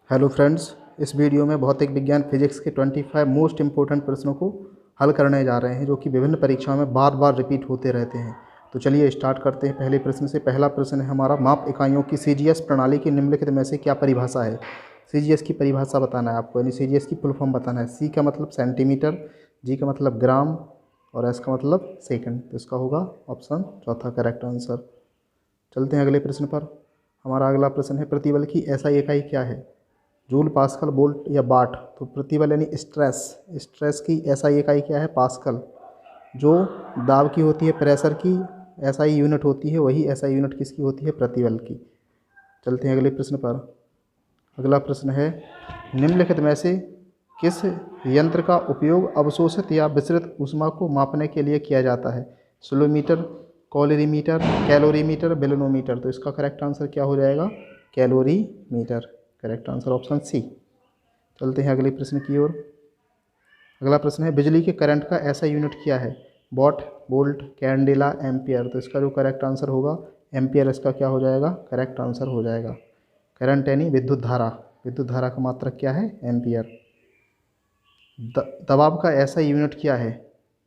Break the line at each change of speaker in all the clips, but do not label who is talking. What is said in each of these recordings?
Hello friends, इस video में भौतिक विज्ञान फिजिक्स के 25 मोस्ट इंपॉर्टेंट प्रश्नों को हल करने जा रहे हैं जो कि विभिन्न परीक्षाओं में बार बार रिपीट होते रहते हैं। तो चलिए स्टार्ट करते हैं पहले प्रश्न से। पहला प्रश्न है हमारा, माप इकाइयों की सीजीएस प्रणाली की निम्नलिखित में से क्या परिभाषा है। सीजीएस की परिभाषा बताना है आपको, यानी सीजीएस की फुल फॉर्म बताना है। सी का मतलब सेंटीमीटर, जी का मतलब ग्राम और एस का मतलब सेकंड। तो इसका होगा ऑप्शन चौथा करेक्ट आंसर। चलते हैं अगले प्रश्न पर। हमारा अगला प्रश्न है, प्रतिबल की एसआई इकाई क्या है। जूल, पास्कल, वोल्ट या वाट। तो प्रतिबल यानी स्ट्रेस, स्ट्रेस की एसआई इकाई क्या है, पास्कल। जो दाब की होती है, प्रेशर की एसआई यूनिट होती है, वही एसआई यूनिट किसकी होती है, प्रतिबल की। चलते हैं अगले प्रश्न पर। अगला प्रश्न है, निम्नलिखित में से किस यंत्र का उपयोग अवशोषित या विसरित ऊष्मा को मापने के लिए किया जाता है। स्लोमीटर, कैलोरीमीटर, कैलोरीमीटर, बेलोनोमीटर। तो इसका करेक्ट आंसर क्या हो जाएगा, calorimeter. Correct answer option C. चलते हैं अगले प्रश्न की ओर। अगला प्रश्न है, बिजली के करंट का ऐसा यूनिट क्या है। What, volt, candela, ampere. तो इसका जो करेक्ट आंसर होगा एम्पियर, इसका क्या हो जाएगा, करेक्ट आंसर हो जाएगा। करंट यानी विद्युत धारा, विद्युत धारा का मात्रक क्या है, एम्पियर। दबाव का ऐसा यूनिट क्या है,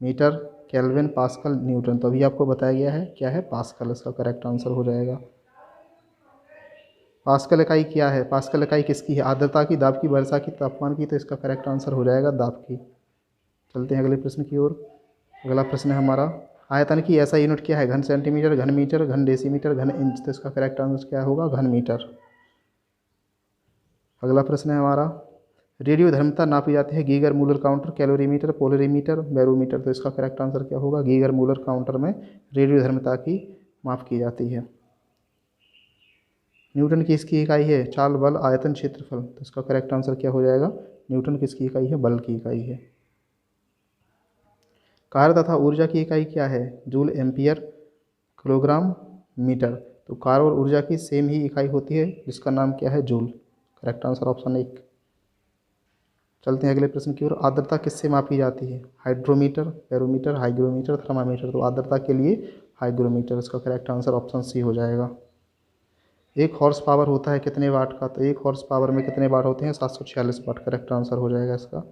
मीटर, केल्विन, पास्कल, न्यूटन। तो अभी आपको बताया गया है क्या है, पास्कल। इसका करेक्ट आंसर हो जाएगा। पास्कल इकाई क्या है, पास्कल इकाई किसकी है, आर्द्रता की, दाब की, वर्षा की, तापमान की। तो इसका करेक्ट आंसर हो जाएगा दाब की। चलते हैं अगले प्रश्न की ओर। अगला प्रश्न है हमारा, आयतन की ऐसा यूनिट क्या है, घन सेंटीमीटर, घन मीटर, घन डेसीमीटर, घन इंच। तो इसका करेक्ट आंसर क्या होगा, घन मीटर। अगला प्रश्न है हमारा, रेडियो धर्मता नापी जाती है Geiger Muller counter, calorimeter, polarimeter, barometer. तो इसका करेक्ट आंसर क्या होगा, गीगर मूलर काउंटर में रेडियो धर्मता की माप की जाती है। न्यूटन की इसकी इकाई है चाल, बल, आयतन, क्षेत्रफल। तो इसका करेक्ट आंसर क्या हो जाएगा, न्यूटन किसकी इकाई है, बल की इकाई है। कार्य तथा ऊर्जा की इकाई क्या है, जूल, एम्पियर, किलोग्राम, मीटर। तो कार्य और ऊर्जा की सेम ही इकाई होती है जिसका नाम क्या है, जूल। Correct answer option 1। चलते हैं अगले प्रश्न की ओर। आर्द्रता किससे मापी जाती है, हाइड्रोमीटर, बैरोमीटर, हाइग्रोमीटर, थर्मामीटर। तो आर्द्रता के लिए हाइग्रोमीटर। इसका करेक्ट आंसर ऑप्शन सी हो जाएगा। एक हॉर्स पावर होता है कितने वाट का। तो एक हॉर्स पावर में कितने वाट होते हैं, 746 वाट। करेक्ट आंसर हो जाएगा इसका।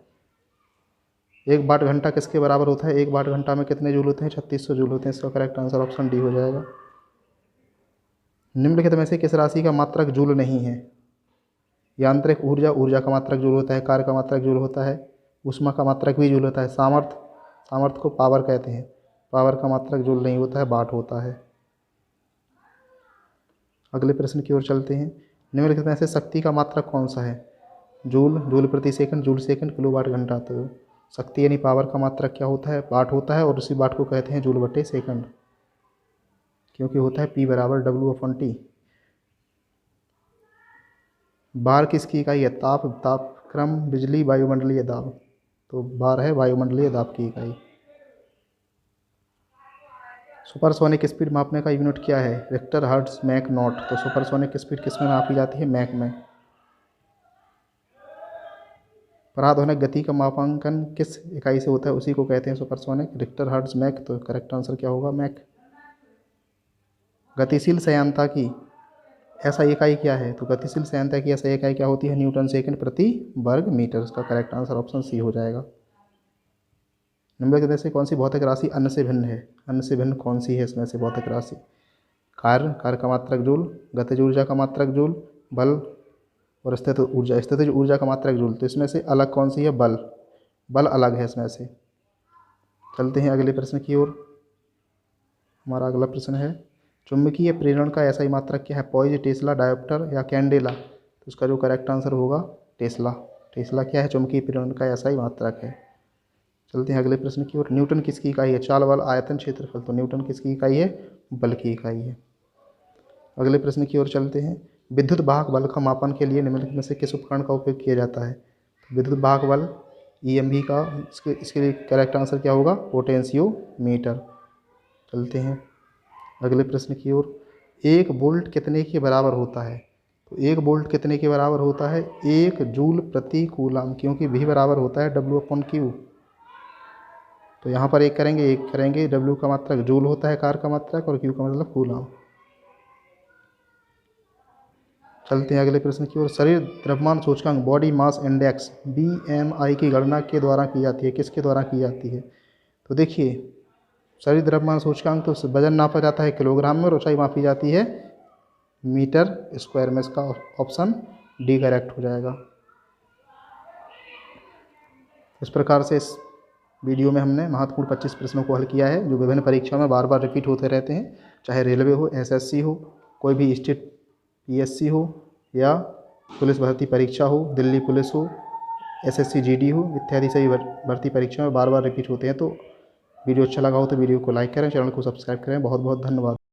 एक वाट घंटा किसके बराबर होता है, एक वाट घंटा में कितने जूल होते हैं, 3600 जूल होते हैं। इसका करेक्ट आंसर ऑप्शन डी हो जाएगा। निम्नलिखित में से किस राशि का मात्रक जूल नहीं है। यांत्रिक ऊर्जा, ऊर्जा का मात्रक जूल होता है। कार्य का मात्रक जूल होता है। ऊष्मा का मात्रक भी जूल होता है। सामर्थ्य, सामर्थ्य को पावर कहते हैं। पावर का मात्रक जूल नहीं होता है, वाट होता है। अगले प्रश्न की ओर चलते हैं। निम्नलिखित में से शक्ति का मात्रक कौन सा है, जूल, जूल प्रति सेकंड, जूल सेकंड, किलोवाट घंटा। तो शक्ति यानी पावर का मात्रक क्या होता है, वाट होता है। और उसी वाट को कहते हैं जूल बटे सेकंड, क्योंकि होता है P बराबर W/T। बार किसकी इकाई है, ताप, तापक्रम, बिजली, वायुमंडलीय दाब। तो बार है वायुमंडलीय दाब की इकाई। सुपरसोनिक स्पीड मापने का यूनिट क्या है, रिक्टर, हर्ट्ज, मैक, नॉट। तो सुपरसोनिक स्पीड किस में मापी जाती है, मैक में। पराध्वनिक गति का मापांकन किस इकाई से होता है, उसी को कहते हैं सुपरसोनिक, रिक्टर, हर्ट्ज, मैक। तो करेक्ट आंसर क्या होगा, मैक। गतिशील श्यानता की ऐसा इकाई क्या है। तो गतिशील श्यानता की ऐसा इकाई क्या होती है, न्यूटन सेकंड प्रति वर्ग मीटर। इसका करेक्ट आंसर ऑप्शन सी हो जाएगा। निम्नलिखित में से कौन सी भौतिक राशि अन्य से भिन्न है, अन्य से भिन्न कौन सी है इसमें से भौतिक राशि। कार्य, कार्य का मात्रक जूल, गतिज ऊर्जा का मात्रक जूल, बल और स्थितिज ऊर्जा, स्थितिज ऊर्जा का मात्रक जूल। तो इसमें से अलग कौन सी है, बल, बल अलग है इसमें से। चलते हैं अगले प्रश्न की ओर। हमारा अगला प्रश्न है, चुंबकीय प्रेरण का ऐसा ही मात्रक क्या है, पॉइज, टेस्ला, डायोप्टर या कैंडेला। तो इसका जो करेक्ट आंसर होगा टेस्ला। टेस्ला क्या है, चुंबकीय प्रेरण का ऐसा ही मात्रक है। चलते हैं अगले प्रश्न की ओर। न्यूटन किसकी इकाई है, चाल, बल, आयतन, क्षेत्रफल। तो न्यूटन किसकी इकाई है, बल की इकाई है। अगले प्रश्न की ओर चलते हैं। विद्युत वाहक बल का मापन के लिए निम्नलिखित में से किस उपकरण का उपयोग किया जाता है। विद्युत वाहक बल EMV का, इसके लिए करेक्ट आंसर क्या होगा, पोटेंशियोमीटर। चलते हैं अगले प्रश्न की ओर। एक वोल्ट कितने के बराबर होता है। तो एक वोल्ट कितने के बराबर होता है, 1 जूल प्रति कूलम, क्योंकि V बराबर होता है W/Q। तो यहाँ पर एक करेंगे, एक करेंगे। W का मात्रक जूल होता है, कार का मात्रक, और Q का मतलब कूलम। चलते हैं अगले प्रश्न की ओर। शरीर द्रव्यमान सूचकांक बॉडी मास इंडेक्स BMI की गणना के द्वारा की जाती है, किसके द्वारा की जाती है? तो देखिए, शरीर द्रव्यमान सूचकांक तो वजन नापा जाता है किलोग्राम में और ऊंचाई मापी जाती है मीटर स्क्वायर में। इसका ऑप्शन डी करेक्ट हो जाएगा। इस प्रकार से इस वीडियो में हमने महत्वपूर्ण 25 प्रश्नों को हल किया है जो विभिन्न परीक्षाओं में बार बार रिपीट होते रहते हैं, चाहे रेलवे हो, SSC हो, कोई भी स्टेट PSC हो या पुलिस भर्ती परीक्षा हो, दिल्ली पुलिस हो, SSC GD हो, इत्यादि सभी भर्ती परीक्षाओं में बार बार रिपीट होते हैं। तो वीडियो अच्छा लगा हो तो वीडियो को लाइक करें, चैनल को सब्सक्राइब करें। बहुत बहुत धन्यवाद।